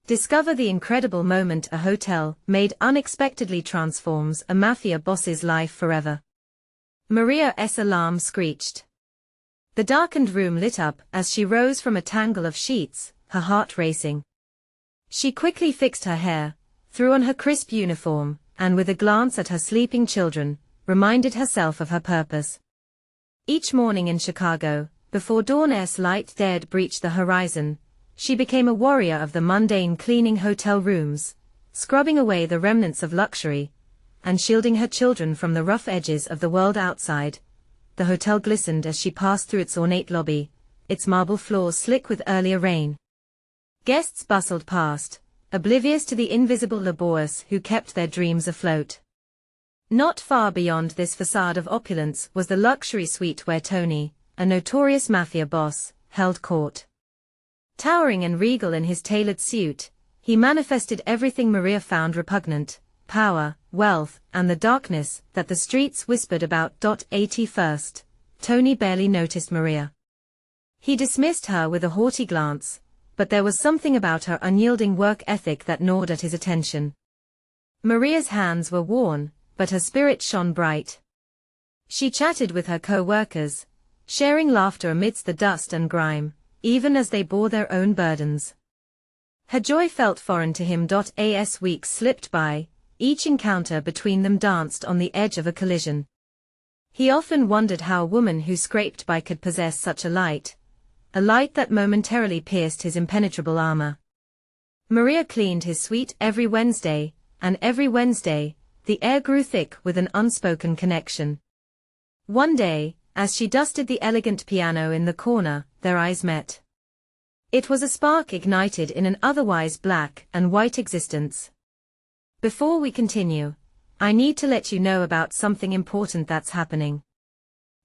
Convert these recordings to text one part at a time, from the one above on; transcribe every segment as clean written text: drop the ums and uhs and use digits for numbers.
Discover the incredible moment a hotel maid unexpectedly transforms a mafia boss's life forever. Maria's alarm screeched. The darkened room lit up as she rose from a tangle of sheets, her heart racing. She quickly fixed her hair, threw on her crisp uniform, and with a glance at her sleeping children, reminded herself of her purpose. Each morning in Chicago, before dawn's light dared breach the horizon, she became a warrior of the mundane, cleaning hotel rooms, scrubbing away the remnants of luxury, and shielding her children from the rough edges of the world outside. The hotel glistened as she passed through its ornate lobby, its marble floors slick with earlier rain. Guests bustled past, oblivious to the invisible laborers who kept their dreams afloat. Not far beyond this facade of opulence was the luxury suite where Tony, a notorious mafia boss, held court. Towering and regal in his tailored suit, he manifested everything Maria found repugnant: power, wealth, and the darkness that the streets whispered about. At first, Tony barely noticed Maria. He dismissed her with a haughty glance, but there was something about her unyielding work ethic that gnawed at his attention. Maria's hands were worn, but her spirit shone bright. She chatted with her co-workers, sharing laughter amidst the dust and grime, even as they bore their own burdens. Her joy felt foreign to him. As weeks slipped by, each encounter between them danced on the edge of a collision. He often wondered how a woman who scraped by could possess such a light that momentarily pierced his impenetrable armor. Maria cleaned his suite every Wednesday, and every Wednesday, the air grew thick with an unspoken connection. One day, as she dusted the elegant piano in the corner, their eyes met. It was a spark ignited in an otherwise black and white existence. Before we continue, I need to let you know about something important that's happening.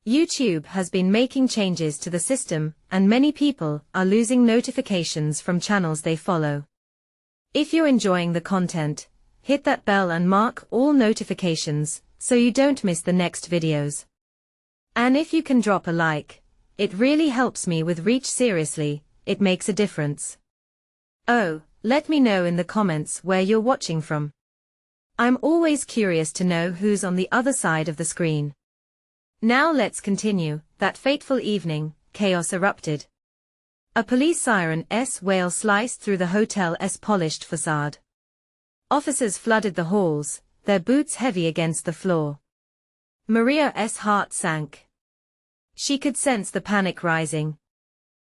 YouTube has been making changes to the system, and many people are losing notifications from channels they follow. If you're enjoying the content, hit that bell and mark all notifications so you don't miss the next videos. And if you can drop a like, it really helps me with reach. Seriously, it makes a difference. Oh, let me know in the comments where you're watching from. I'm always curious to know who's on the other side of the screen. Now let's continue. That fateful evening, chaos erupted. A police siren's wail sliced through the hotel's polished facade. Officers flooded the halls, their boots heavy against the floor. Maria's heart sank. She could sense the panic rising.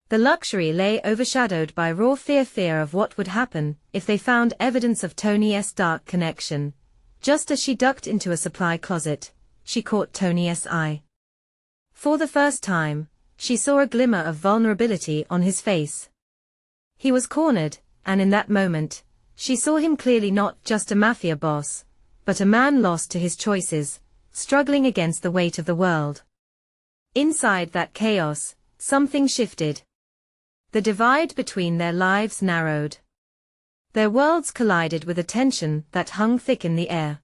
The luxury lay overshadowed by raw fear of what would happen if they found evidence of Tony's dark connection. Just as she ducked into a supply closet, she caught Tony's eye. For the first time, she saw a glimmer of vulnerability on his face. He was cornered, and in that moment, she saw him clearly: not just a mafia boss, but a man lost to his choices, struggling against the weight of the world. Inside that chaos, something shifted. The divide between their lives narrowed. Their worlds collided with a tension that hung thick in the air.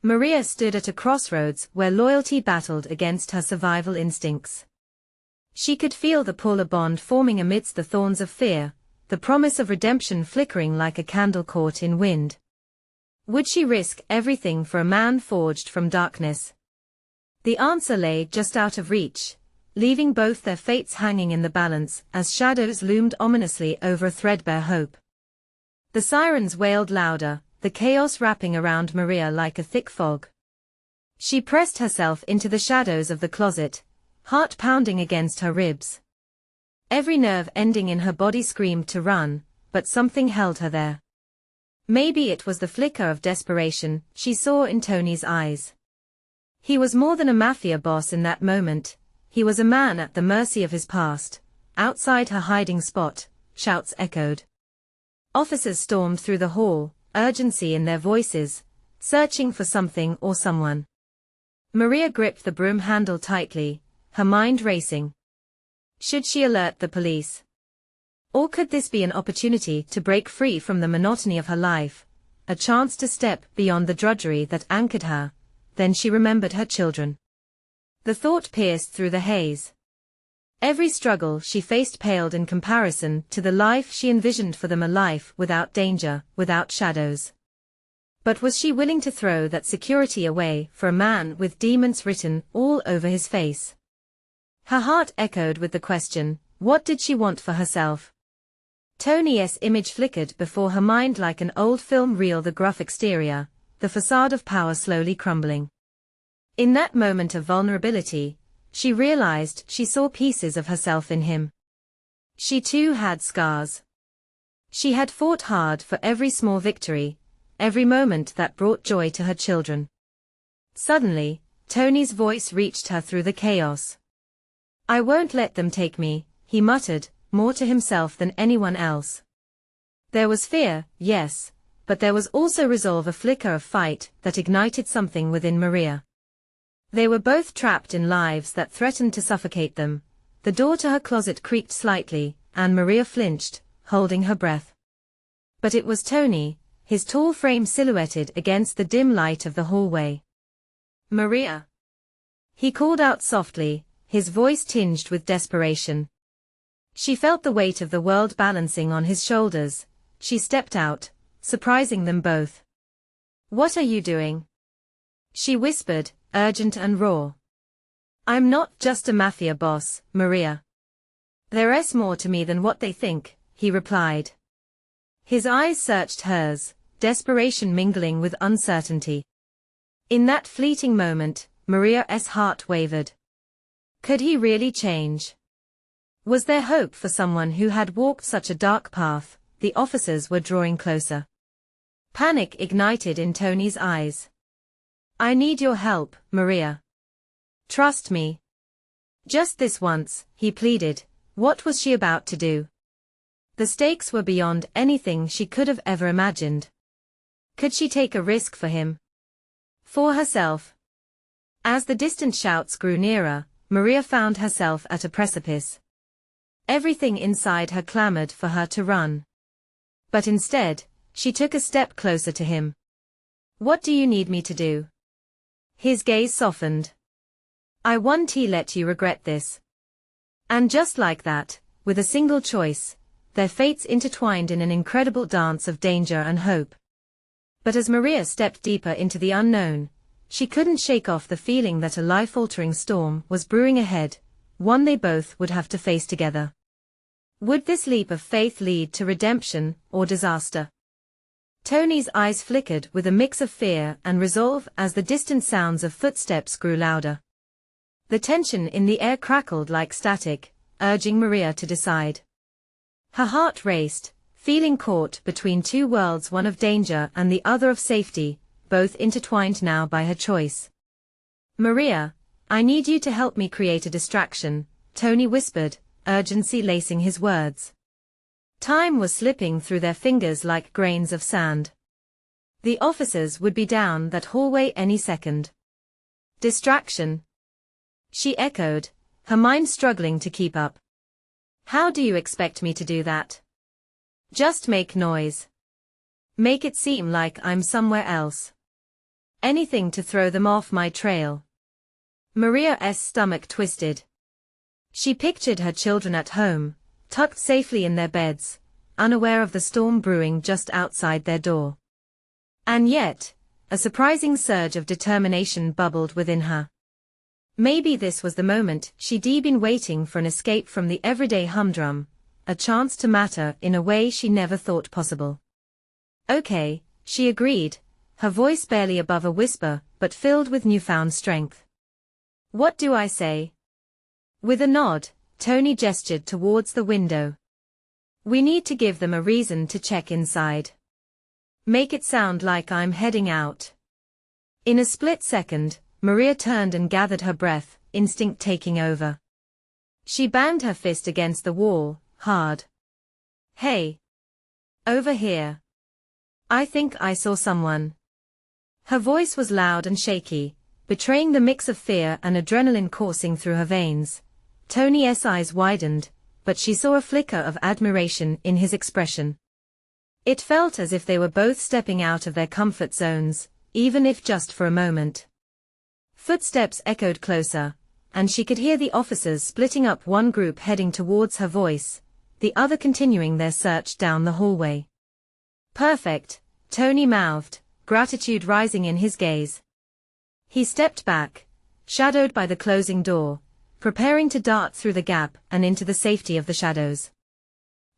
Maria stood at a crossroads where loyalty battled against her survival instincts. She could feel the pull, a bond forming amidst the thorns of fear, the promise of redemption flickering like a candle caught in wind. Would she risk everything for a man forged from darkness? The answer lay just out of reach, leaving both their fates hanging in the balance as shadows loomed ominously over a threadbare hope. The sirens wailed louder, the chaos wrapping around Maria like a thick fog. She pressed herself into the shadows of the closet, heart pounding against her ribs. Every nerve ending in her body screamed to run, but something held her there. Maybe it was the flicker of desperation she saw in Tony's eyes. He was more than a mafia boss in that moment. He was a man at the mercy of his past. Outside her hiding spot, shouts echoed. Officers stormed through the hall, urgency in their voices, searching for something or someone. Maria gripped the broom handle tightly, her mind racing. Should she alert the police? Or could this be an opportunity to break free from the monotony of her life, a chance to step beyond the drudgery that anchored her? Then she remembered her children. The thought pierced through the haze. Every struggle she faced paled in comparison to the life she envisioned for them, a life without danger, without shadows. But was she willing to throw that security away for a man with demons written all over his face? Her heart echoed with the question, what did she want for herself? Tony's image flickered before her mind like an old film reel, the gruff exterior, the facade of power slowly crumbling. In that moment of vulnerability, she realized she saw pieces of herself in him. She too had scars. She had fought hard for every small victory, every moment that brought joy to her children. Suddenly, Tony's voice reached her through the chaos. "I won't let them take me," he muttered, more to himself than anyone else. There was fear, yes, but there was also resolve, a flicker of fight that ignited something within Maria. They were both trapped in lives that threatened to suffocate them. The door to her closet creaked slightly, and Maria flinched, holding her breath. But it was Tony, his tall frame silhouetted against the dim light of the hallway. "Maria!" He called out softly, his voice tinged with desperation. She felt the weight of the world balancing on his shoulders. She stepped out, surprising them both. "What are you doing?" she whispered, urgent and raw. "I'm not just a mafia boss, Maria. There's more to me than what they think," he replied. His eyes searched hers, desperation mingling with uncertainty. In that fleeting moment, Maria's heart wavered. Could he really change? Was there hope for someone who had walked such a dark path? The officers were drawing closer. Panic ignited in Tony's eyes. "I need your help, Maria. Trust me. Just this once," he pleaded. What was she about to do? The stakes were beyond anything she could have ever imagined. Could she take a risk for him? For herself? As the distant shouts grew nearer, Maria found herself at a precipice. Everything inside her clamored for her to run. But instead, she took a step closer to him. "What do you need me to do?" His gaze softened. "I won't let you regret this." And just like that, with a single choice, their fates intertwined in an incredible dance of danger and hope. But as Maria stepped deeper into the unknown, she couldn't shake off the feeling that a life-altering storm was brewing ahead, one they both would have to face together. Would this leap of faith lead to redemption or disaster? Tony's eyes flickered with a mix of fear and resolve as the distant sounds of footsteps grew louder. The tension in the air crackled like static, urging Maria to decide. Her heart raced, feeling caught between two worlds, one of danger and the other of safety, both intertwined now by her choice. "Maria, I need you to help me create a distraction," Tony whispered, urgency lacing his words. Time was slipping through their fingers like grains of sand. The officers would be down that hallway any second. "Distraction?" she echoed, her mind struggling to keep up. "How do you expect me to do that?" "Just make noise. Make it seem like I'm somewhere else. Anything to throw them off my trail." Maria's stomach twisted. She pictured her children at home, tucked safely in their beds, unaware of the storm brewing just outside their door. And yet, a surprising surge of determination bubbled within her. Maybe this was the moment she'd been waiting for, an escape from the everyday humdrum, a chance to matter in a way she never thought possible. "Okay," she agreed, her voice barely above a whisper but filled with newfound strength. "What do I say?" With a nod, Tony gestured towards the window. "We need to give them a reason to check inside. Make it sound like I'm heading out." In a split second, Maria turned and gathered her breath, instinct taking over. She banged her fist against the wall, hard. "Hey! Over here. I think I saw someone." Her voice was loud and shaky, betraying the mix of fear and adrenaline coursing through her veins. Tony's eyes widened, but she saw a flicker of admiration in his expression. It felt as if they were both stepping out of their comfort zones, even if just for a moment. Footsteps echoed closer, and she could hear the officers splitting up, one group heading towards her voice, the other continuing their search down the hallway. Perfect, Tony mouthed, gratitude rising in his gaze. He stepped back, shadowed by the closing door, preparing to dart through the gap and into the safety of the shadows.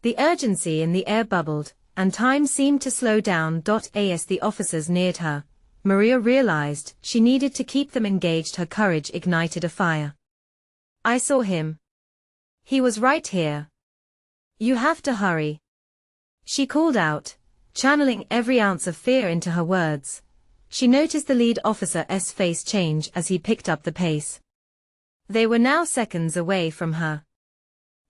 The urgency in the air bubbled, and time seemed to slow down. As the officers neared her, Maria realized she needed to keep them engaged. Her courage ignited a fire. I saw him. He was right here. You have to hurry. She called out, channeling every ounce of fear into her words. She noticed the lead officer's face change as he picked up the pace. They were now seconds away from her.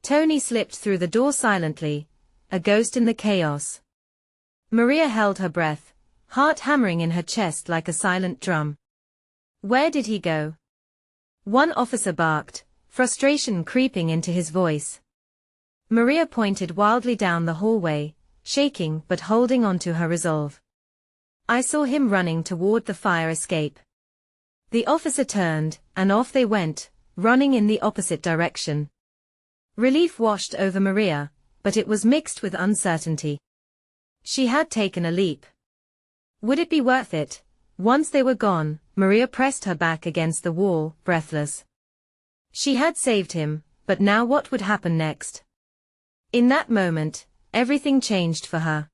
Tony slipped through the door silently, a ghost in the chaos. Maria held her breath, heart hammering in her chest like a silent drum. Where did he go? One officer barked, frustration creeping into his voice. Maria pointed wildly down the hallway, shaking but holding on to her resolve. I saw him running toward the fire escape. The officer turned, and off they went, running in the opposite direction. Relief washed over Maria, but it was mixed with uncertainty. She had taken a leap. Would it be worth it? Once they were gone, Maria pressed her back against the wall, breathless. She had saved him, but now what would happen next? In that moment, everything changed for her.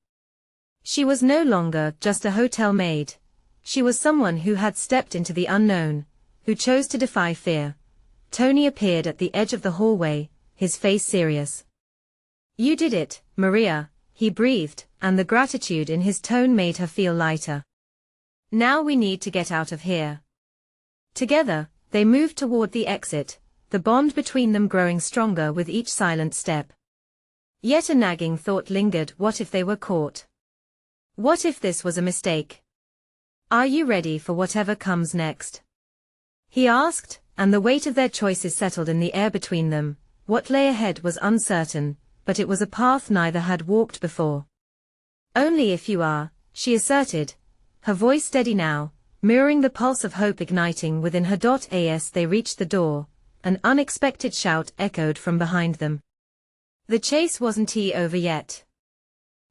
She was no longer just a hotel maid. She was someone who had stepped into the unknown, who chose to defy fear. Tony appeared at the edge of the hallway, his face serious. You did it, Maria, he breathed, and the gratitude in his tone made her feel lighter. Now we need to get out of here. Together, they moved toward the exit, the bond between them growing stronger with each silent step. Yet a nagging thought lingered. What if they were caught? What if this was a mistake? Are you ready for whatever comes next? He asked, and the weight of their choices settled in the air between them. What lay ahead was uncertain, but it was a path neither had walked before. Only if you are, she asserted, her voice steady now, mirroring the pulse of hope igniting within her. As they reached the door, an unexpected shout echoed from behind them. The chase wasn't over yet.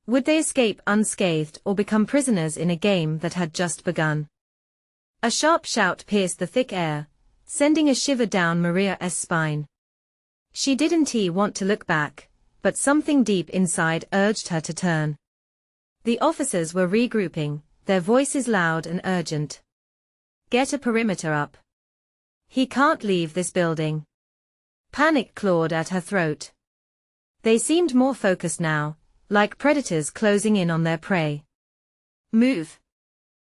Would they escape unscathed or become prisoners in a game that had just begun? A sharp shout pierced the thick air, sending a shiver down Maria's spine. She didn't want to look back, but something deep inside urged her to turn. The officers were regrouping, their voices loud and urgent. Get a perimeter up. He can't leave this building. Panic clawed at her throat. They seemed more focused now, like predators closing in on their prey. Move.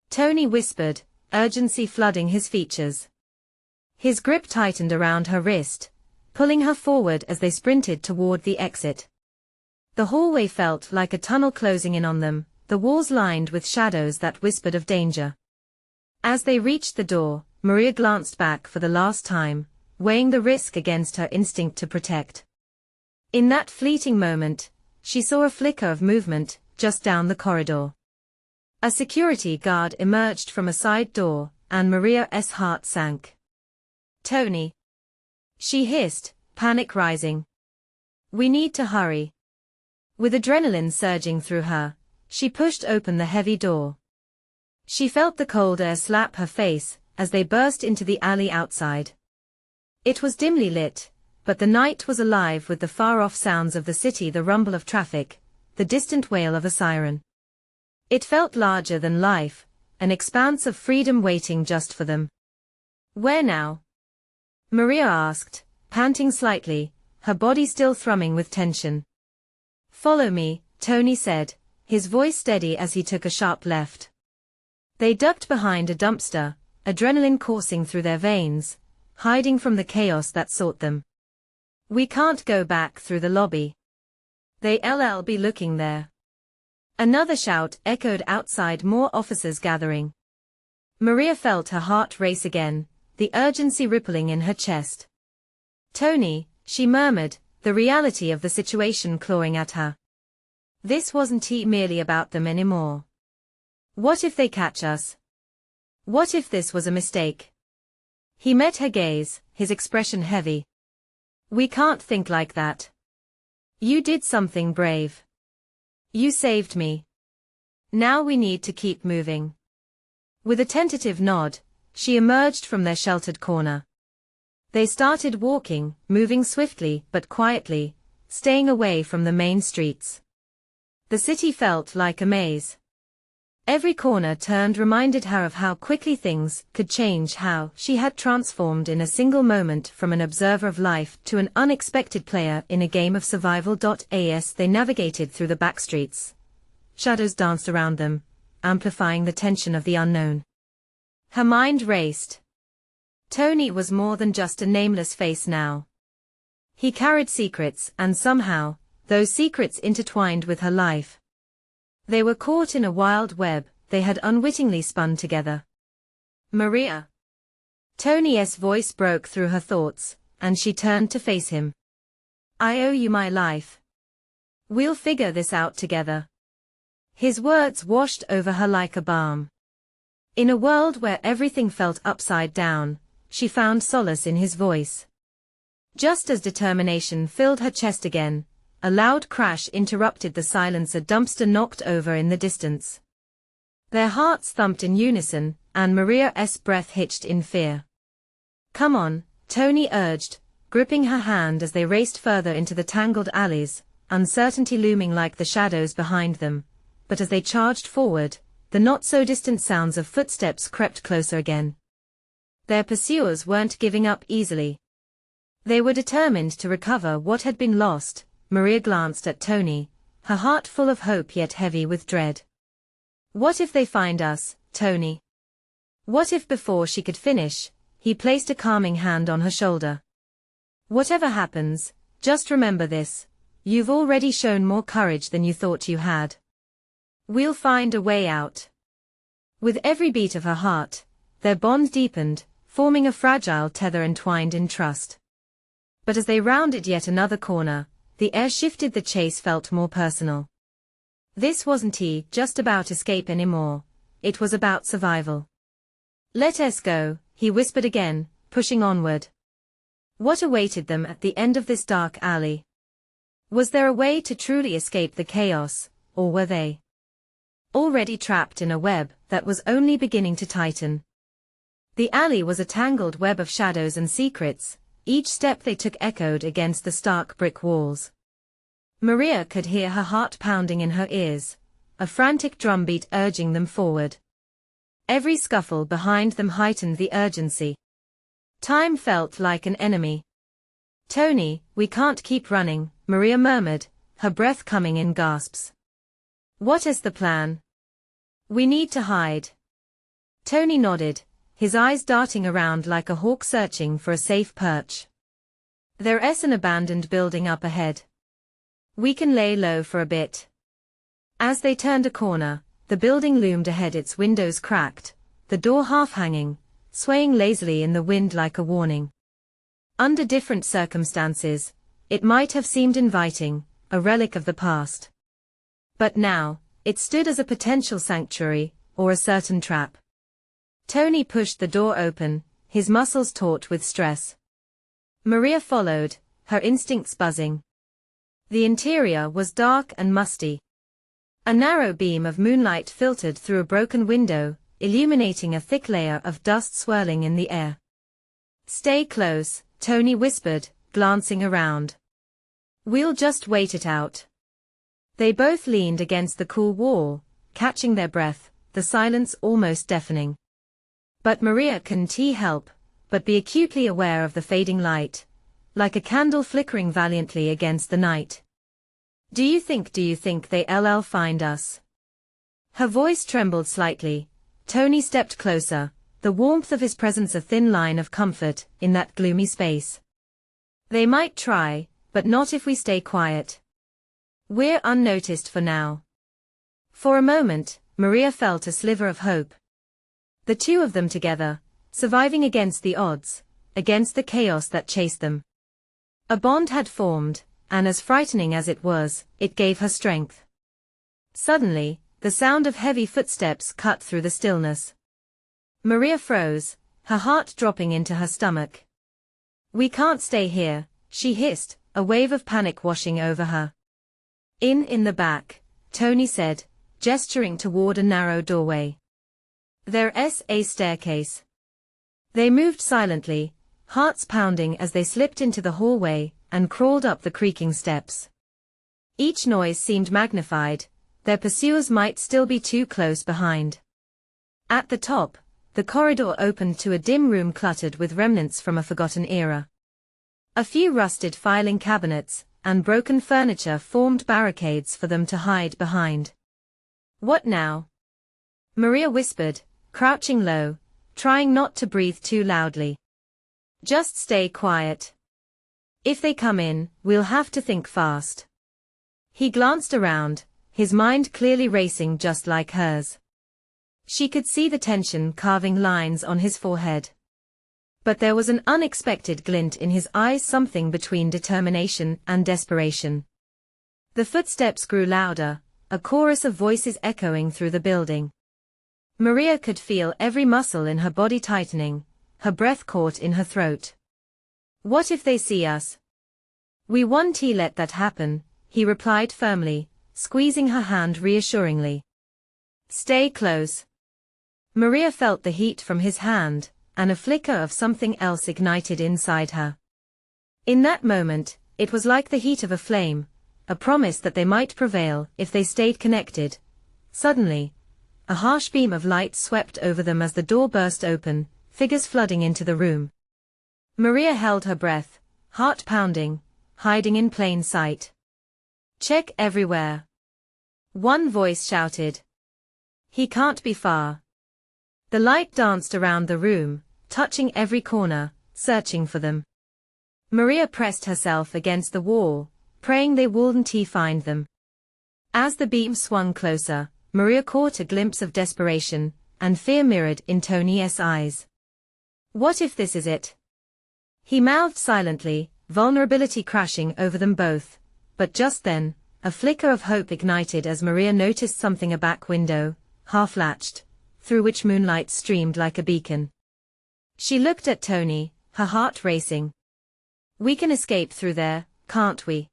Tony whispered, urgency flooding his features. His grip tightened around her wrist, pulling her forward as they sprinted toward the exit. The hallway felt like a tunnel closing in on them, the walls lined with shadows that whispered of danger. As they reached the door, Maria glanced back for the last time, weighing the risk against her instinct to protect. In that fleeting moment, she saw a flicker of movement, just down the corridor. A security guard emerged from a side door, and Maria's heart sank. Tony. She hissed, panic rising. We need to hurry. With adrenaline surging through her, she pushed open the heavy door. She felt the cold air slap her face, as they burst into the alley outside. It was dimly lit, but the night was alive with the far-off sounds of the city, the rumble of traffic, the distant wail of a siren. It felt larger than life, an expanse of freedom waiting just for them. Where now? Maria asked, panting slightly, her body still thrumming with tension. Follow me, Tony said, his voice steady as he took a sharp left. They ducked behind a dumpster, adrenaline coursing through their veins, hiding from the chaos that sought them. We can't go back through the lobby. They'll be looking there. Another shout echoed outside, more officers gathering. Maria felt her heart race again, the urgency rippling in her chest. Tony, she murmured, the reality of the situation clawing at her. This wasn't merely about them anymore. What if they catch us? What if this was a mistake? He met her gaze, his expression heavy. "We can't think like that. You did something brave. You saved me. Now we need to keep moving." With a tentative nod, she emerged from their sheltered corner. They started walking, moving swiftly but quietly, staying away from the main streets. The city felt like a maze. Every corner turned reminded her of how quickly things could change, how she had transformed in a single moment from an observer of life to an unexpected player in a game of survival. As they navigated through the backstreets, shadows danced around them, amplifying the tension of the unknown. Her mind raced. Tony was more than just a nameless face now. He carried secrets, and somehow, those secrets intertwined with her life. They were caught in a wild web they had unwittingly spun together. "Maria." Tony's voice broke through her thoughts, and she turned to face him. "I owe you my life. We'll figure this out together." His words washed over her like a balm. In a world where everything felt upside down, she found solace in his voice. Just as determination filled her chest again, a loud crash interrupted the silence. A dumpster knocked over in the distance. Their hearts thumped in unison, and Maria's breath hitched in fear. "Come on," Tony urged, gripping her hand as they raced further into the tangled alleys, uncertainty looming like the shadows behind them. But as they charged forward, the not-so-distant sounds of footsteps crept closer again. Their pursuers weren't giving up easily. They were determined to recover what had been lost. Maria glanced at Tony, her heart full of hope yet heavy with dread. "What if they find us, Tony? What if?" Before she could finish, he placed a calming hand on her shoulder. "Whatever happens, just remember this: you've already shown more courage than you thought you had. We'll find a way out." With every beat of her heart, their bond deepened, forming a fragile tether entwined in trust. But as they rounded yet another corner, the air shifted. The chase felt more personal. This wasn't just about escape anymore, it was about survival. "Let us go," he whispered again, pushing onward. What awaited them at the end of this dark alley? Was there a way to truly escape the chaos, or were they already trapped in a web that was only beginning to tighten? The alley was a tangled web of shadows and secrets. Each step they took echoed against the stark brick walls. Maria could hear her heart pounding in her ears, a frantic drumbeat urging them forward. Every scuffle behind them heightened the urgency. Time felt like an enemy. "Tony, we can't keep running," Maria murmured, her breath coming in gasps. "What is the plan?" "We need to hide." Tony nodded, his eyes darting around like a hawk searching for a safe perch. "There's an abandoned building up ahead. We can lay low for a bit." As they turned a corner, the building loomed ahead, its windows cracked, the door half hanging, swaying lazily in the wind like a warning. Under different circumstances, it might have seemed inviting, a relic of the past. But now, it stood as a potential sanctuary, or a certain trap. Tony pushed the door open, his muscles taut with stress. Maria followed, her instincts buzzing. The interior was dark and musty. A narrow beam of moonlight filtered through a broken window, illuminating a thick layer of dust swirling in the air. "Stay close," Tony whispered, glancing around. "We'll just wait it out." They both leaned against the cool wall, catching their breath, the silence almost deafening. But Maria couldn't help but be acutely aware of the fading light, like a candle flickering valiantly against the night. Do you think they'll find us?" Her voice trembled slightly. Tony stepped closer, the warmth of his presence a thin line of comfort in that gloomy space. "They might try, but not if we stay quiet. We're unnoticed for now." For a moment, Maria felt a sliver of hope. The two of them together, surviving against the odds, against the chaos that chased them. A bond had formed, and as frightening as it was, it gave her strength. Suddenly, the sound of heavy footsteps cut through the stillness. Maria froze, her heart dropping into her stomach. We can't stay here, she hissed, a wave of panic washing over her. In the back, Tony said, gesturing toward a narrow doorway. There's a staircase. They moved silently, hearts pounding as they slipped into the hallway and crawled up the creaking steps. Each noise seemed magnified, their pursuers might still be too close behind. At the top, the corridor opened to a dim room cluttered with remnants from a forgotten era. A few rusted filing cabinets and broken furniture formed barricades for them to hide behind. What now? Maria whispered, crouching low, trying not to breathe too loudly. Just stay quiet. If they come in, we'll have to think fast. He glanced around, his mind clearly racing just like hers. She could see the tension carving lines on his forehead. But there was an unexpected glint in his eyes, something between determination and desperation. The footsteps grew louder, a chorus of voices echoing through the building. Maria could feel every muscle in her body tightening, her breath caught in her throat. What if they see us? We won't let that happen, he replied firmly, squeezing her hand reassuringly. Stay close. Maria felt the heat from his hand, and a flicker of something else ignited inside her. In that moment, it was like the heat of a flame, a promise that they might prevail if they stayed connected. Suddenly, a harsh beam of light swept over them as the door burst open, figures flooding into the room. Maria held her breath, heart pounding, hiding in plain sight. Check everywhere. One voice shouted. He can't be far. The light danced around the room, touching every corner, searching for them. Maria pressed herself against the wall, praying they wouldn't find them. As the beam swung closer, Maria caught a glimpse of desperation and fear mirrored in Tony's eyes. What if this is it? He mouthed silently, vulnerability crashing over them both, but just then, a flicker of hope ignited as Maria noticed something a back window, half-latched, through which moonlight streamed like a beacon. She looked at Tony, her heart racing. We can escape through there, can't we?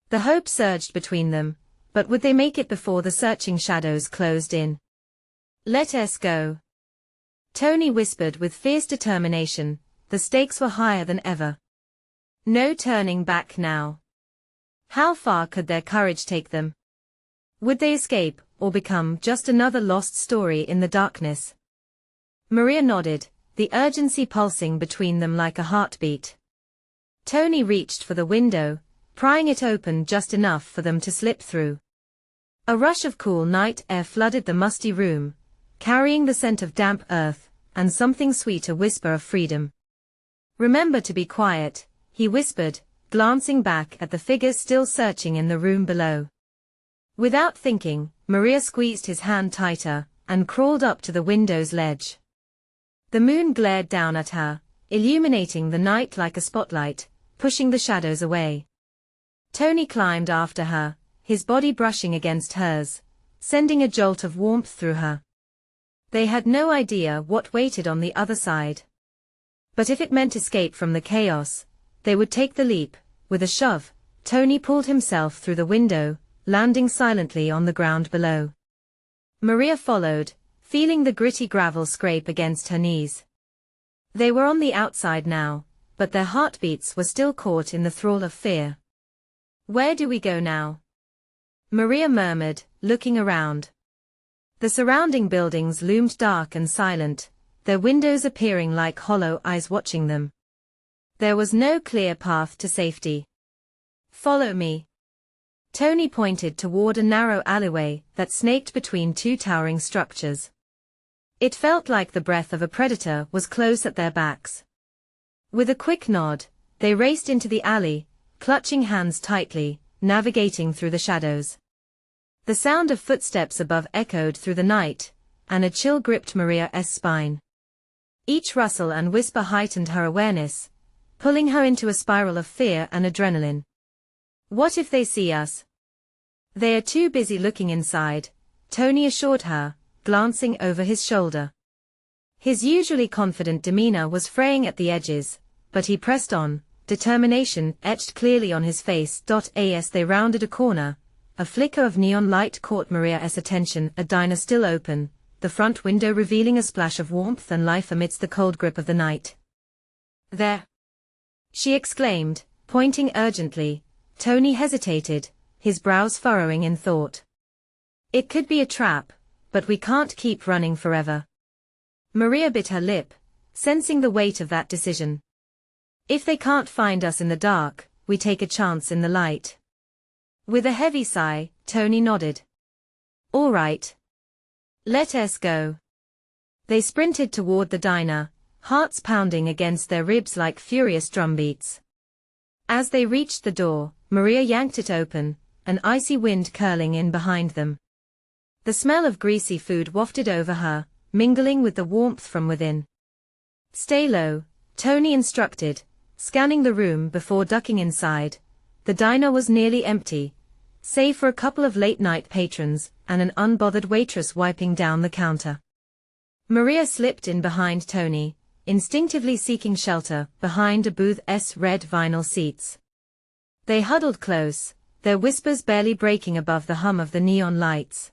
The hope surged between them, but would they make it before the searching shadows closed in? Let us go. Tony whispered with fierce determination, the stakes were higher than ever. No turning back now. How far could their courage take them? Would they escape, or become just another lost story in the darkness? Maria nodded, the urgency pulsing between them like a heartbeat. Tony reached for the window, prying it open just enough for them to slip through. A rush of cool night air flooded the musty room, carrying the scent of damp earth, and something sweet, a whisper of freedom. Remember to be quiet, he whispered, glancing back at the figures still searching in the room below. Without thinking, Maria squeezed his hand tighter, and crawled up to the window's ledge. The moon glared down at her, illuminating the night like a spotlight, pushing the shadows away. Tony climbed after her, his body brushing against hers, sending a jolt of warmth through her. They had no idea what waited on the other side. But if it meant escape from the chaos, they would take the leap. With a shove, Tony pulled himself through the window, landing silently on the ground below. Maria followed, feeling the gritty gravel scrape against her knees. They were on the outside now, but their heartbeats were still caught in the thrall of fear. Where do we go now? Maria murmured, looking around. The surrounding buildings loomed dark and silent, their windows appearing like hollow eyes watching them. There was no clear path to safety. Follow me. Tony pointed toward a narrow alleyway that snaked between two towering structures. It felt like the breath of a predator was close at their backs. With a quick nod, they raced into the alley, clutching hands tightly, navigating through the shadows. The sound of footsteps above echoed through the night, and a chill gripped Maria's spine. Each rustle and whisper heightened her awareness, pulling her into a spiral of fear and adrenaline. What if they see us? They are too busy looking inside, Tony assured her, glancing over his shoulder. His usually confident demeanor was fraying at the edges, but he pressed on, determination etched clearly on his face. As they rounded a corner, a flicker of neon light caught Maria's attention. A diner still open, the front window revealing a splash of warmth and life amidst the cold grip of the night. "There!" she exclaimed, pointing urgently. Tony hesitated, his brows furrowing in thought. "It could be a trap, but we can't keep running forever." Maria bit her lip, sensing the weight of that decision. "If they can't find us in the dark, we take a chance in the light." With a heavy sigh, Tony nodded. "All right. Let us go." They sprinted toward the diner, hearts pounding against their ribs like furious drumbeats. As they reached the door, Maria yanked it open, an icy wind curling in behind them. The smell of greasy food wafted over her, mingling with the warmth from within. "Stay low," Tony instructed, scanning the room before ducking inside. The diner was nearly empty, save for a couple of late-night patrons and an unbothered waitress wiping down the counter. Maria slipped in behind Tony, instinctively seeking shelter behind a booth's red vinyl seats. They huddled close, their whispers barely breaking above the hum of the neon lights.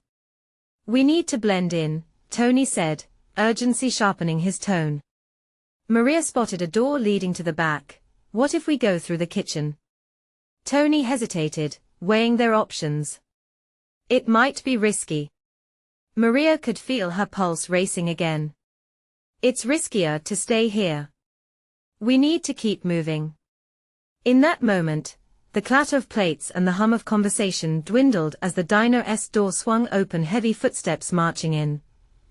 "We need to blend in," Tony said, urgency sharpening his tone. Maria spotted a door leading to the back. "What if we go through the kitchen?" Tony hesitated, weighing their options. It might be risky. Maria could feel her pulse racing again. "It's riskier to stay here. We need to keep moving." In that moment, the clatter of plates and the hum of conversation dwindled as the diner's door swung open, heavy footsteps marching in.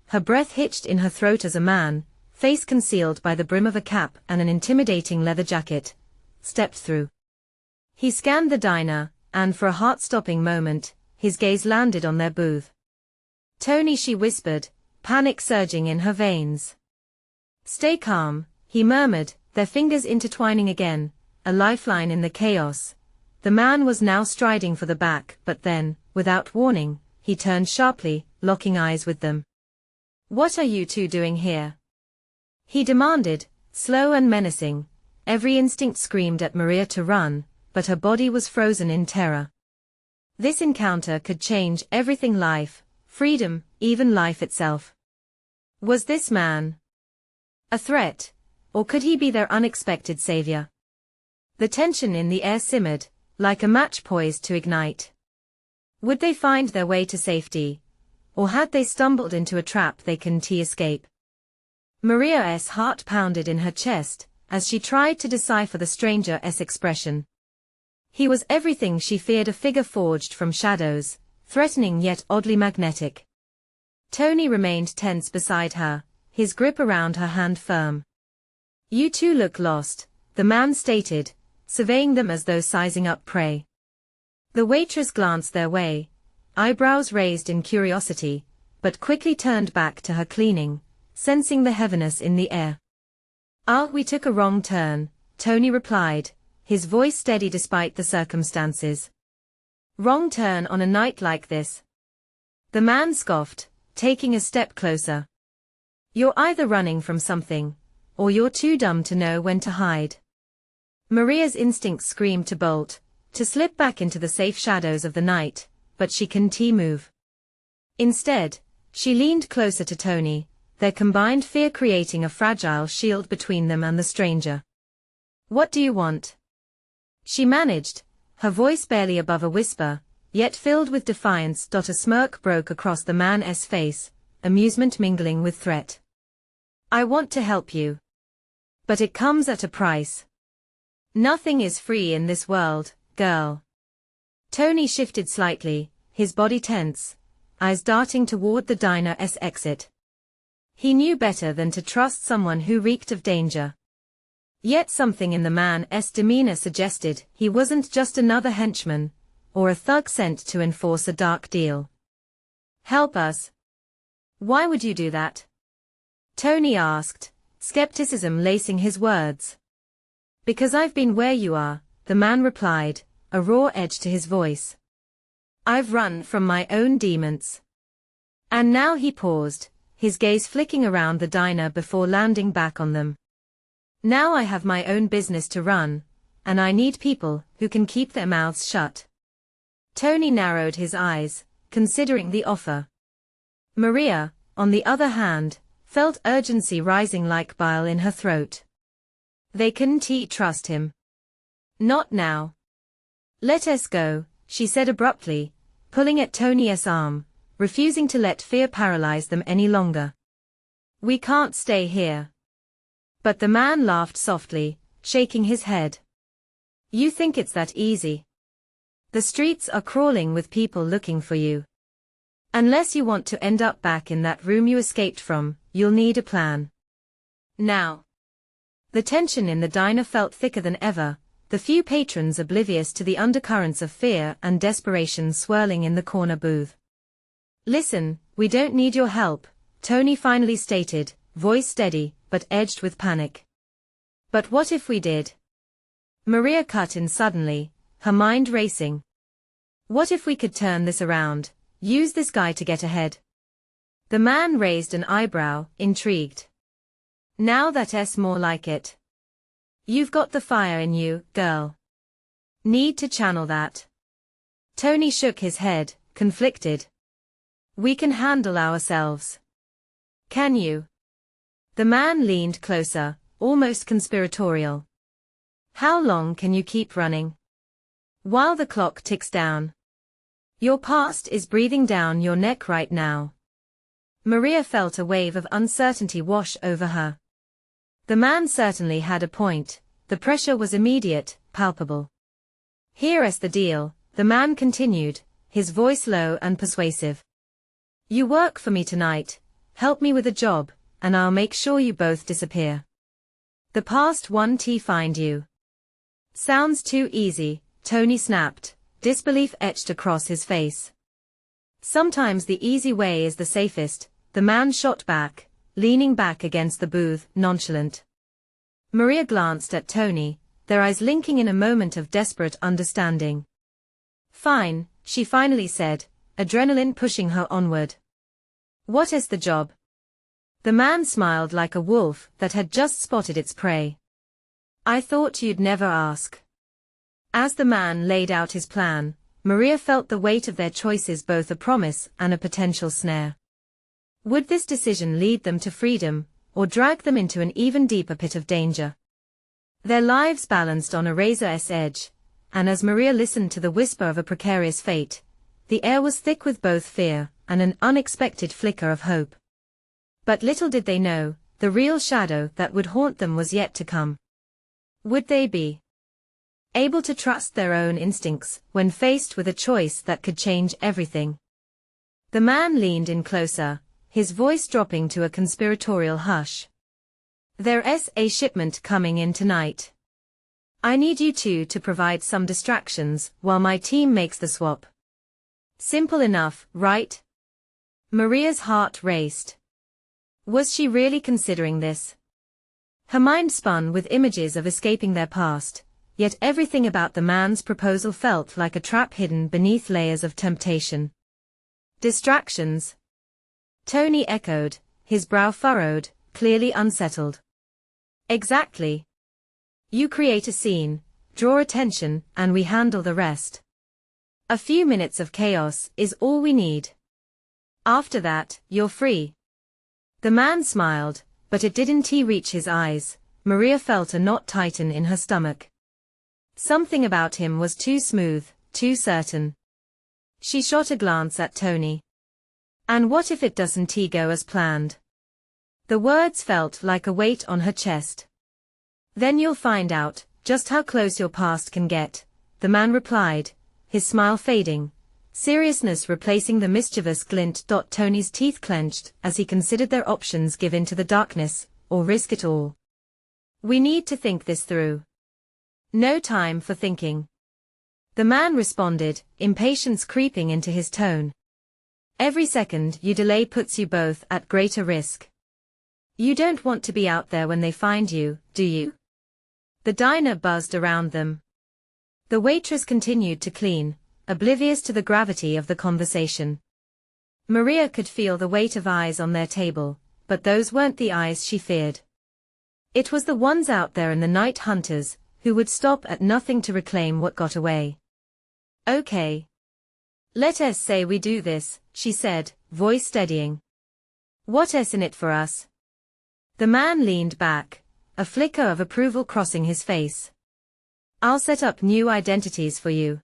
Her breath hitched in her throat as a man, face concealed by the brim of a cap and an intimidating leather jacket, stepped through. He scanned the diner, and for a heart-stopping moment, his gaze landed on their booth. "Tony," she whispered, panic surging in her veins. "Stay calm," he murmured, their fingers intertwining again, a lifeline in the chaos. The man was now striding for the back, but then, without warning, he turned sharply, locking eyes with them. "What are you two doing here?" he demanded, slow and menacing. Every instinct screamed at Maria to run, but her body was frozen in terror. This encounter could change everything: life, freedom, even life itself. Was this man a threat, or could he be their unexpected savior? The tension in the air simmered, like a match poised to ignite. Would they find their way to safety, or had they stumbled into a trap they couldn't escape? Maria's heart pounded in her chest as she tried to decipher the stranger's expression. He was everything she feared: a figure forged from shadows, threatening yet oddly magnetic. Tony remained tense beside her, his grip around her hand firm. "You two look lost," the man stated, surveying them as though sizing up prey. The waitress glanced their way, eyebrows raised in curiosity, but quickly turned back to her cleaning, sensing the heaviness in the air. We took a wrong turn," Tony replied, his voice steady despite the circumstances. "Wrong turn on a night like this?" The man scoffed, taking a step closer. "You're either running from something, or you're too dumb to know when to hide." Maria's instincts screamed to bolt, to slip back into the safe shadows of the night, but she couldn't move. Instead, she leaned closer to Tony, their combined fear creating a fragile shield between them and the stranger. "What do you want?" she managed, her voice barely above a whisper, yet filled with defiance. A smirk broke across the man's face, amusement mingling with threat. "I want to help you. But it comes at a price. Nothing is free in this world, girl." Tony shifted slightly, his body tense, eyes darting toward the diner's exit. He knew better than to trust someone who reeked of danger. Yet something in the man's demeanor suggested he wasn't just another henchman, or a thug sent to enforce a dark deal. "Help us? Why would you do that?" Tony asked, skepticism lacing his words. "Because I've been where you are," the man replied, a raw edge to his voice. "I've run from my own demons." And now he paused, his gaze flicking around the diner before landing back on them. Now I have my own business to run, and I need people who can keep their mouths shut. Tony narrowed his eyes, considering the offer. Maria, on the other hand, felt urgency rising like bile in her throat. They couldn't trust him. Not now. Let us go, she said abruptly, pulling at Tony's arm, refusing to let fear paralyze them any longer. We can't stay here. But the man laughed softly, shaking his head. You think it's that easy? The streets are crawling with people looking for you. Unless you want to end up back in that room you escaped from, you'll need a plan. Now. The tension in the diner felt thicker than ever, the few patrons oblivious to the undercurrents of fear and desperation swirling in the corner booth. Listen, we don't need your help, Tony finally stated, voice steady, but edged with panic. But what if we did? Maria cut in suddenly, her mind racing. What if we could turn this around, use this guy to get ahead? The man raised an eyebrow, intrigued. Now that's more like it. You've got the fire in you, girl. Need to channel that. Tony shook his head, conflicted. We can handle ourselves. Can you? The man leaned closer, almost conspiratorial. How long can you keep running? While the clock ticks down. Your past is breathing down your neck right now. Maria felt a wave of uncertainty wash over her. The man certainly had a point, the pressure was immediate, palpable. Here's the deal, the man continued, his voice low and persuasive. You work for me tonight, help me with a job, and I'll make sure you both disappear. The past won't find you. Sounds too easy, Tony snapped, disbelief etched across his face. Sometimes the easy way is the safest, the man shot back, leaning back against the booth, nonchalant. Maria glanced at Tony, their eyes linking in a moment of desperate understanding. Fine, she finally said, adrenaline pushing her onward. What is the job? The man smiled like a wolf that had just spotted its prey. I thought you'd never ask. As the man laid out his plan, Maria felt the weight of their choices, both a promise and a potential snare. Would this decision lead them to freedom, or drag them into an even deeper pit of danger? Their lives balanced on a razor's edge, and as Maria listened to the whisper of a precarious fate, the air was thick with both fear and an unexpected flicker of hope. But little did they know, the real shadow that would haunt them was yet to come. Would they be able to trust their own instincts when faced with a choice that could change everything? The man leaned in closer, his voice dropping to a conspiratorial hush. There's a shipment coming in tonight. I need you two to provide some distractions while my team makes the swap. Simple enough, right? Maria's heart raced. Was she really considering this? Her mind spun with images of escaping their past, yet everything about the man's proposal felt like a trap hidden beneath layers of temptation. Distractions? Tony echoed, his brow furrowed, clearly unsettled. Exactly. You create a scene, draw attention, and we handle the rest. A few minutes of chaos is all we need. After that, you're free. The man smiled, but it didn't reach his eyes. Maria felt a knot tighten in her stomach. Something about him was too smooth, too certain. She shot a glance at Tony. And what if it doesn't go as planned? The words felt like a weight on her chest. Then you'll find out just how close your past can get, the man replied, his smile fading, seriousness replacing the mischievous glint. Tony's teeth clenched as he considered their options: give in to the darkness, or risk it all. We need to think this through. No time for thinking. The man responded, impatience creeping into his tone. Every second you delay puts you both at greater risk. You don't want to be out there when they find you, do you? The diner buzzed around them. The waitress continued to clean, oblivious to the gravity of the conversation. Maria could feel the weight of eyes on their table, but those weren't the eyes she feared. It was the ones out there in the night hunters, who would stop at nothing to reclaim what got away. Okay. Let us say we do this, she said, voice steadying. What's in it for us? The man leaned back, a flicker of approval crossing his face. I'll set up new identities for you.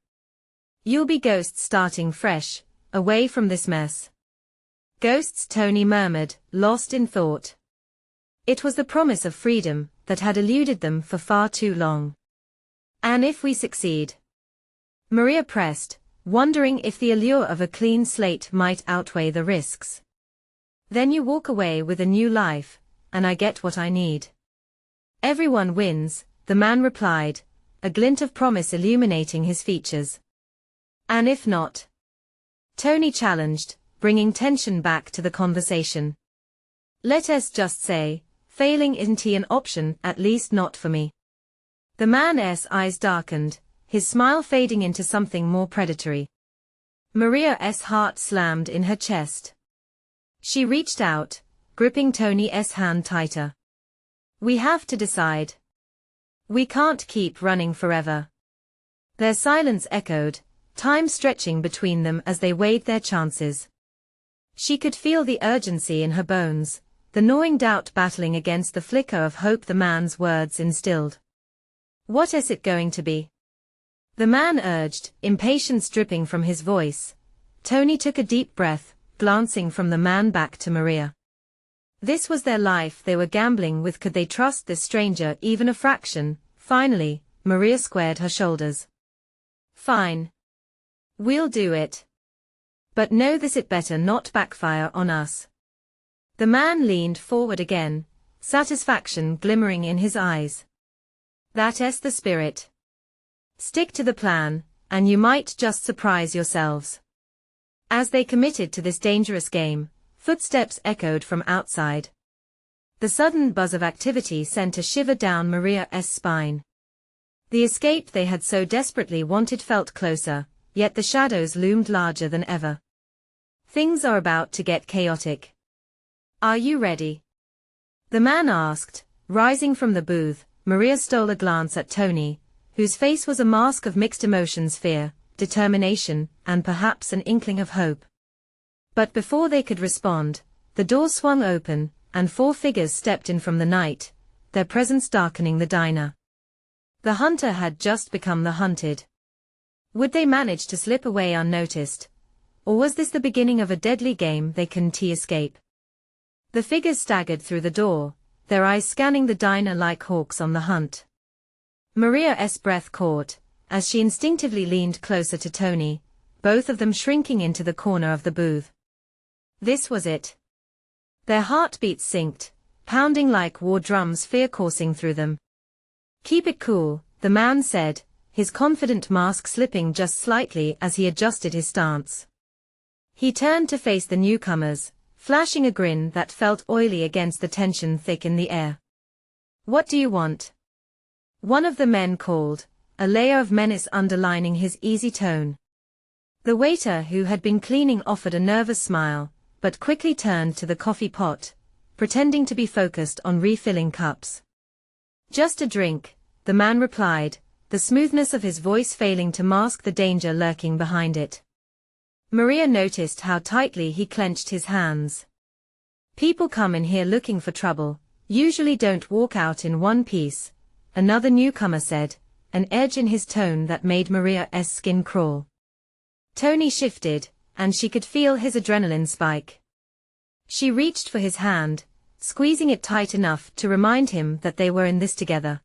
You'll be ghosts starting fresh, away from this mess. Ghosts, Tony murmured, lost in thought. It was the promise of freedom that had eluded them for far too long. And if we succeed? Maria pressed, wondering if the allure of a clean slate might outweigh the risks. Then you walk away with a new life, and I get what I need. Everyone wins, the man replied, a glint of promise illuminating his features. And if not? Tony challenged, bringing tension back to the conversation. Let us just say, failing isn't an option, at least not for me. The man's eyes darkened, his smile fading into something more predatory. Maria's heart slammed in her chest. She reached out, gripping Tony's hand tighter. We have to decide. We can't keep running forever. Their silence echoed, time stretching between them as they weighed their chances. She could feel the urgency in her bones, the gnawing doubt battling against the flicker of hope the man's words instilled. What is it going to be? The man urged, impatience dripping from his voice. Tony took a deep breath, glancing from the man back to Maria. This was their life they were gambling with. Could they trust this stranger even a fraction? Finally, Maria squared her shoulders. Fine. We'll do it. But know this, it better not backfire on us. The man leaned forward again, satisfaction glimmering in his eyes. That's the spirit. Stick to the plan, and you might just surprise yourselves. As they committed to this dangerous game, footsteps echoed from outside. The sudden buzz of activity sent a shiver down Maria's spine. The escape they had so desperately wanted felt closer, yet the shadows loomed larger than ever. Things are about to get chaotic. Are you ready? The man asked, rising from the booth. Maria stole a glance at Tony, whose face was a mask of mixed emotions: fear, determination, and perhaps an inkling of hope. But before they could respond, the door swung open, and 4 figures stepped in from the night, their presence darkening the diner. The hunter had just become the hunted. Would they manage to slip away unnoticed? Or was this the beginning of a deadly game they couldn't escape? The figures staggered through the door, their eyes scanning the diner like hawks on the hunt. Maria's breath caught, as she instinctively leaned closer to Tony, both of them shrinking into the corner of the booth. This was it. Their heartbeats synced, pounding like war drums, fear coursing through them. Keep it cool, the man said, his confident mask slipping just slightly as he adjusted his stance. He turned to face the newcomers, flashing a grin that felt oily against the tension thick in the air. What do you want? One of the men called, a layer of menace underlining his easy tone. The waiter who had been cleaning offered a nervous smile, but quickly turned to the coffee pot, pretending to be focused on refilling cups. Just a drink, the man replied, the smoothness of his voice failing to mask the danger lurking behind it. Maria noticed how tightly he clenched his hands. People come in here looking for trouble, usually don't walk out in one piece, another newcomer said, an edge in his tone that made Maria's skin crawl. Tony shifted, and she could feel his adrenaline spike. She reached for his hand, squeezing it tight enough to remind him that they were in this together.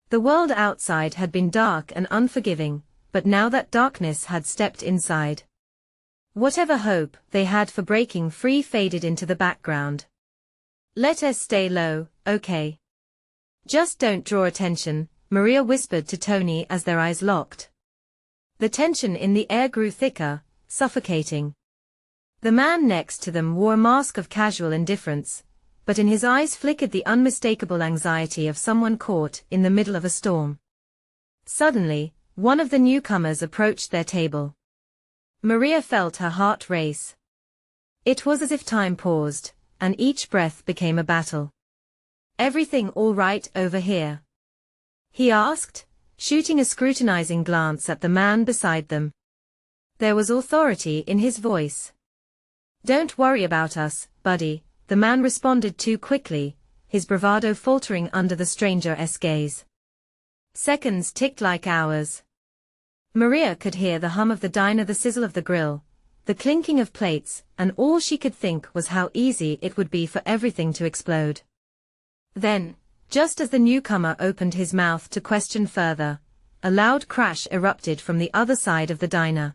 The world outside had been dark and unforgiving, but now that darkness had stepped inside. Whatever hope they had for breaking free faded into the background. Let us stay low, okay? Just don't draw attention, Maria whispered to Tony as their eyes locked. The tension in the air grew thicker, suffocating. The man next to them wore a mask of casual indifference, but in his eyes flickered the unmistakable anxiety of someone caught in the middle of a storm. Suddenly, one of the newcomers approached their table. Maria felt her heart race. It was as if time paused, and each breath became a battle. Everything all right over here? He asked, shooting a scrutinizing glance at the man beside them. There was authority in his voice. Don't worry about us, buddy, the man responded too quickly, his bravado faltering under the stranger's gaze. Seconds ticked like hours. Maria could hear the hum of the diner, the sizzle of the grill, the clinking of plates, and all she could think was how easy it would be for everything to explode. Then, just as the newcomer opened his mouth to question further, a loud crash erupted from the other side of the diner.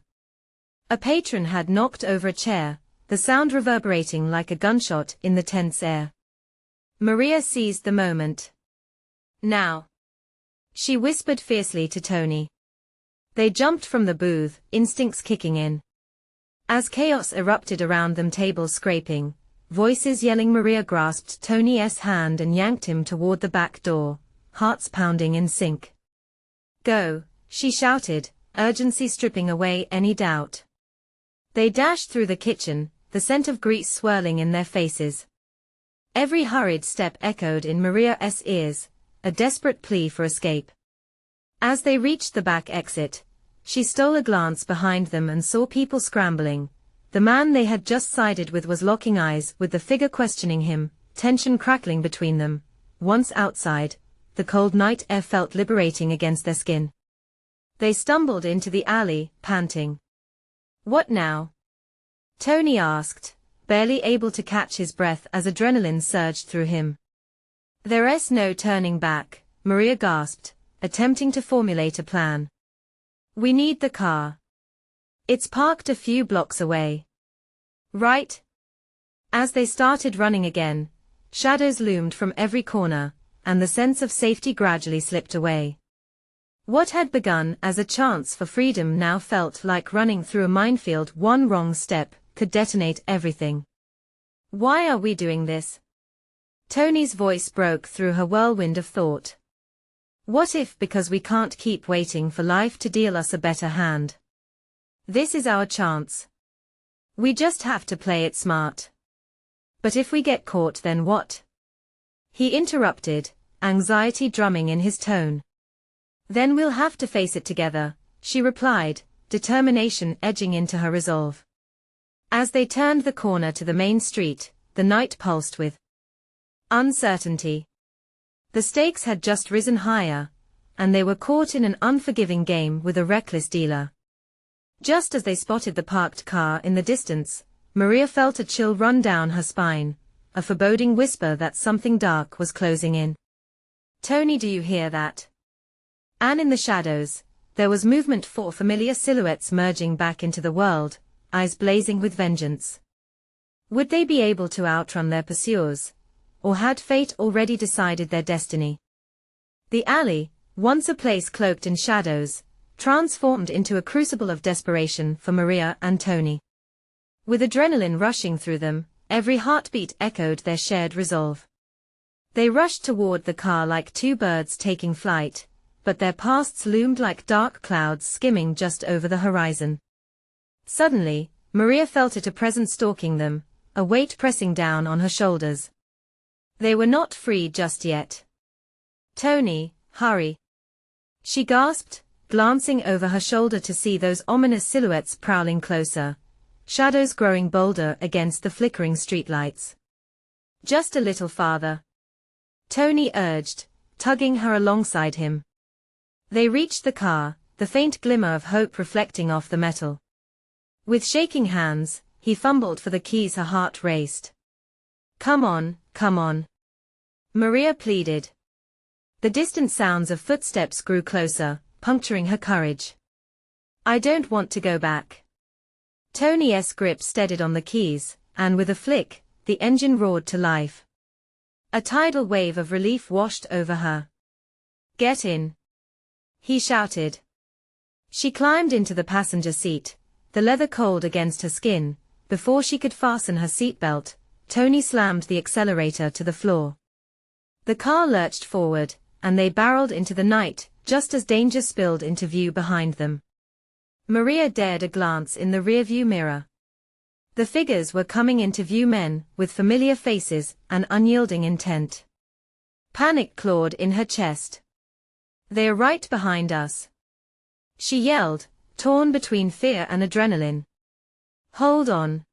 A patron had knocked over a chair, the sound reverberating like a gunshot in the tense air. Maria seized the moment. Now, she whispered fiercely to Tony. They jumped from the booth, instincts kicking in. As chaos erupted around them, tables scraping, voices yelling, Maria grasped Tony's hand and yanked him toward the back door, hearts pounding in sync. Go, she shouted, urgency stripping away any doubt. They dashed through the kitchen, the scent of grease swirling in their faces. Every hurried step echoed in Maria's ears, a desperate plea for escape. As they reached the back exit, she stole a glance behind them and saw people scrambling. The man they had just sided with was locking eyes with the figure questioning him, tension crackling between them. Once outside, the cold night air felt liberating against their skin. They stumbled into the alley, panting. What now? Tony asked, barely able to catch his breath as adrenaline surged through him. There's no turning back, Maria gasped, attempting to formulate a plan. We need the car. It's parked a few blocks away. Right? As they started running again, shadows loomed from every corner, and the sense of safety gradually slipped away. What had begun as a chance for freedom now felt like running through a minefield. One wrong step could detonate everything. Why are we doing this? Tony's voice broke through her whirlwind of thought. What if because we can't keep waiting for life to deal us a better hand? This is our chance. We just have to play it smart. But if we get caught, then what? He interrupted, anxiety drumming in his tone. Then we'll have to face it together, she replied, determination edging into her resolve. As they turned the corner to the main street, the night pulsed with uncertainty. The stakes had just risen higher, and they were caught in an unforgiving game with a reckless dealer. Just as they spotted the parked car in the distance, Maria felt a chill run down her spine, a foreboding whisper that something dark was closing in. Tony, do you hear that? And in the shadows, there was movement, 4 familiar silhouettes merging back into the world, eyes blazing with vengeance. Would they be able to outrun their pursuers? Or had fate already decided their destiny? The alley, once a place cloaked in shadows, transformed into a crucible of desperation for Maria and Tony. With adrenaline rushing through them, every heartbeat echoed their shared resolve. They rushed toward the car like two birds taking flight, but their pasts loomed like dark clouds skimming just over the horizon. Suddenly, Maria felt it, a presence stalking them, a weight pressing down on her shoulders. They were not free just yet. Tony, hurry! She gasped, glancing over her shoulder to see those ominous silhouettes prowling closer, shadows growing bolder against the flickering streetlights. Just a little farther, Tony urged, tugging her alongside him. They reached the car, the faint glimmer of hope reflecting off the metal. With shaking hands, he fumbled for the keys. Her heart raced. Come on, Maria pleaded. The distant sounds of footsteps grew closer, puncturing her courage. I don't want to go back. Tony's grip steadied on the keys, and with a flick, the engine roared to life. A tidal wave of relief washed over her. Get in, he shouted. She climbed into the passenger seat, the leather cold against her skin. Before she could fasten her seatbelt, Tony slammed the accelerator to the floor. The car lurched forward, and they barreled into the night, just as danger spilled into view behind them. Maria dared a glance in the rearview mirror. The figures were coming into view, men with familiar faces and unyielding intent. Panic clawed in her chest. They're right behind us, she yelled, torn between fear and adrenaline. Hold on,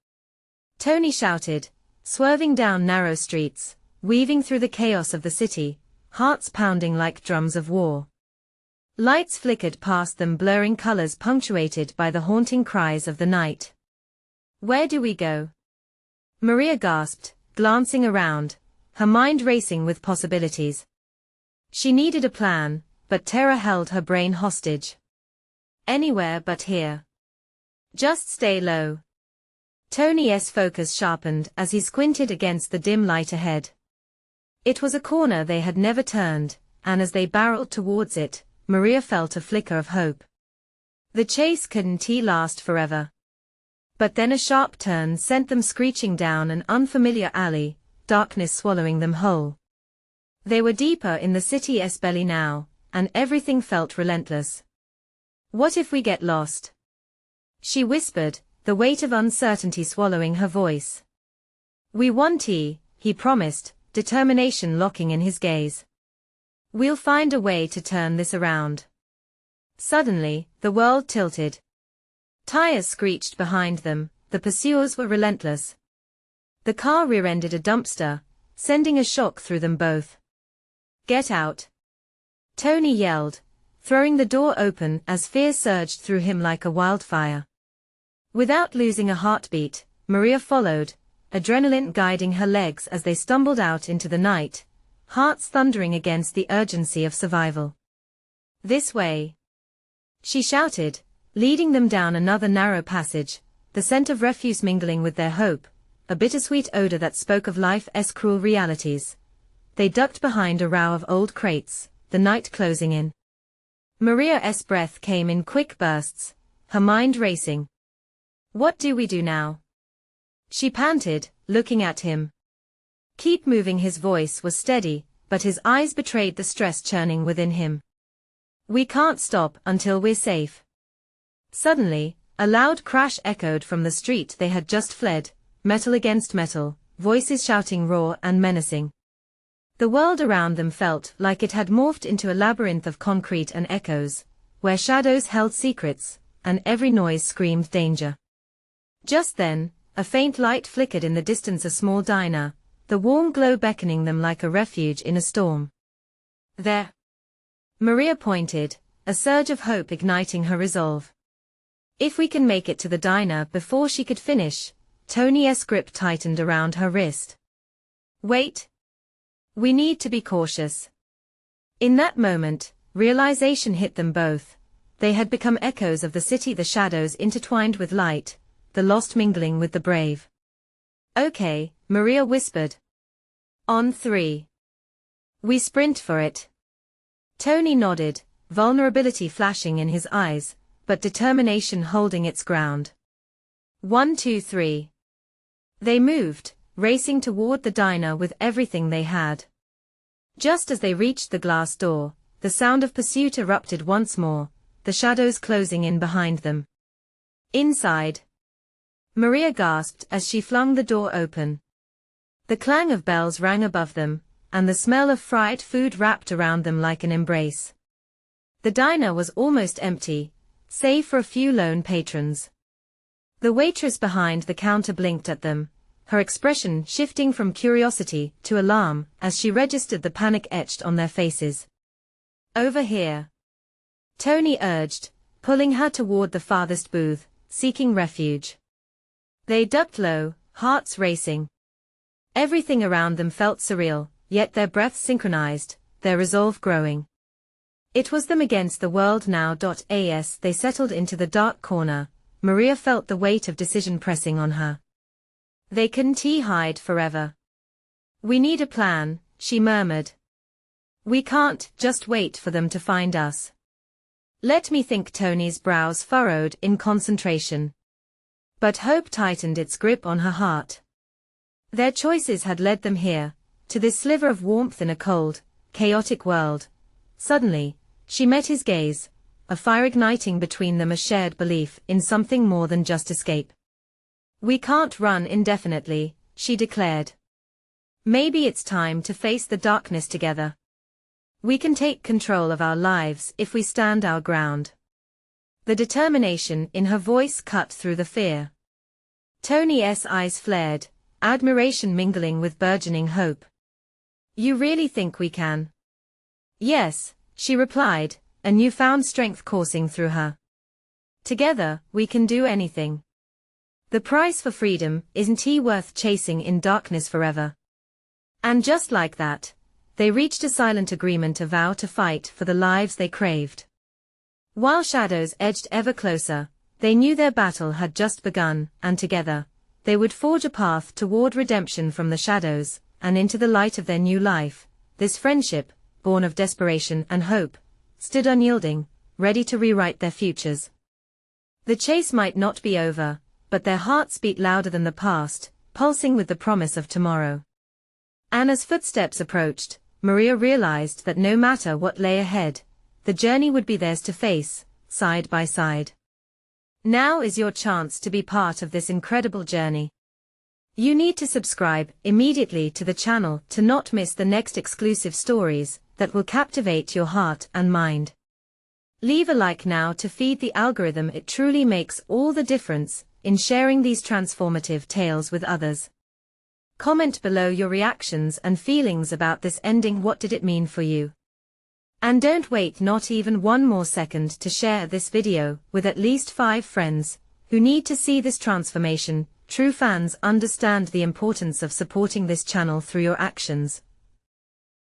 Tony shouted, swerving down narrow streets, weaving through the chaos of the city, hearts pounding like drums of war. Lights flickered past them, blurring colors punctuated by the haunting cries of the night. Where do we go? Maria gasped, glancing around, her mind racing with possibilities. She needed a plan, but terror held her brain hostage. Anywhere but here. Just stay low. Tony's focus sharpened as he squinted against the dim light ahead. It was a corner they had never turned, and as they barreled towards it, Maria felt a flicker of hope. The chase couldn't last forever. But then a sharp turn sent them screeching down an unfamiliar alley, darkness swallowing them whole. They were deeper in the city's belly now, and everything felt relentless. What if we get lost? She whispered, the weight of uncertainty swallowing her voice. We won't, he promised, determination locking in his gaze. We'll find a way to turn this around. Suddenly, the world tilted. Tires screeched behind them, the pursuers were relentless. The car rear-ended a dumpster, sending a shock through them both. Get out! Tony yelled, throwing the door open as fear surged through him like a wildfire. Without losing a heartbeat, Maria followed, adrenaline guiding her legs as they stumbled out into the night, hearts thundering against the urgency of survival. This way! She shouted, leading them down another narrow passage, the scent of refuse mingling with their hope, a bittersweet odor that spoke of life's cruel realities. They ducked behind a row of old crates, the night closing in. Maria's breath came in quick bursts, her mind racing. What do we do now? She panted, looking at him. Keep moving. His voice was steady, but his eyes betrayed the stress churning within him. We can't stop until we're safe. Suddenly, a loud crash echoed from the street they had just fled, metal against metal, voices shouting raw and menacing. The world around them felt like it had morphed into a labyrinth of concrete and echoes, where shadows held secrets, and every noise screamed danger. Just then, a faint light flickered in the distance, a small diner, the warm glow beckoning them like a refuge in a storm. There! Maria pointed, a surge of hope igniting her resolve. If we can make it to the diner before she could finish, Tony's grip tightened around her wrist. Wait! We need to be cautious. In that moment, realization hit them both. They had become echoes of the city, the shadows intertwined with light, the lost mingling with the brave. Okay, Maria whispered. On 3. We sprint for it. Tony nodded, vulnerability flashing in his eyes, but determination holding its ground. 1, 2, 3. They moved, racing toward the diner with everything they had. Just as they reached the glass door, the sound of pursuit erupted once more, the shadows closing in behind them. Inside, Maria gasped as she flung the door open. The clang of bells rang above them, and the smell of fried food wrapped around them like an embrace. The diner was almost empty, save for a few lone patrons. The waitress behind the counter blinked at them, her expression shifting from curiosity to alarm as she registered the panic etched on their faces. Over here, Tony urged, pulling her toward the farthest booth, seeking refuge. They ducked low, hearts racing. Everything around them felt surreal, yet their breaths synchronized, their resolve growing. It was them against the world now. As they settled into the dark corner, Maria felt the weight of decision pressing on her. They couldn't hide forever. We need a plan, she murmured. We can't just wait for them to find us. Let me think. Tony's brows furrowed in concentration. But hope tightened its grip on her heart. Their choices had led them here, to this sliver of warmth in a cold, chaotic world. Suddenly, she met his gaze, a fire igniting between them, a shared belief in something more than just escape. We can't run indefinitely, she declared. Maybe it's time to face the darkness together. We can take control of our lives if we stand our ground. The determination in her voice cut through the fear. Tony's eyes flared, admiration mingling with burgeoning hope. You really think we can? Yes, she replied, a newfound strength coursing through her. Together, we can do anything. The price for freedom isn't worth chasing in darkness forever. And just like that, they reached a silent agreement, a vow to fight for the lives they craved. While shadows edged ever closer, they knew their battle had just begun, and together, they would forge a path toward redemption from the shadows, and into the light of their new life. This friendship, born of desperation and hope, stood unyielding, ready to rewrite their futures. The chase might not be over, but their hearts beat louder than the past, pulsing with the promise of tomorrow. Anna's footsteps approached. Maria realized that no matter what lay ahead, the journey would be theirs to face, side by side. Now is your chance to be part of this incredible journey. You need to subscribe immediately to the channel to not miss the next exclusive stories that will captivate your heart and mind. Leave a like now to feed the algorithm. It truly makes all the difference in sharing these transformative tales with others. Comment below your reactions and feelings about this ending. What did it mean for you? And don't wait not even one more second to share this video with at least 5 friends who need to see this transformation. True fans understand the importance of supporting this channel through your actions,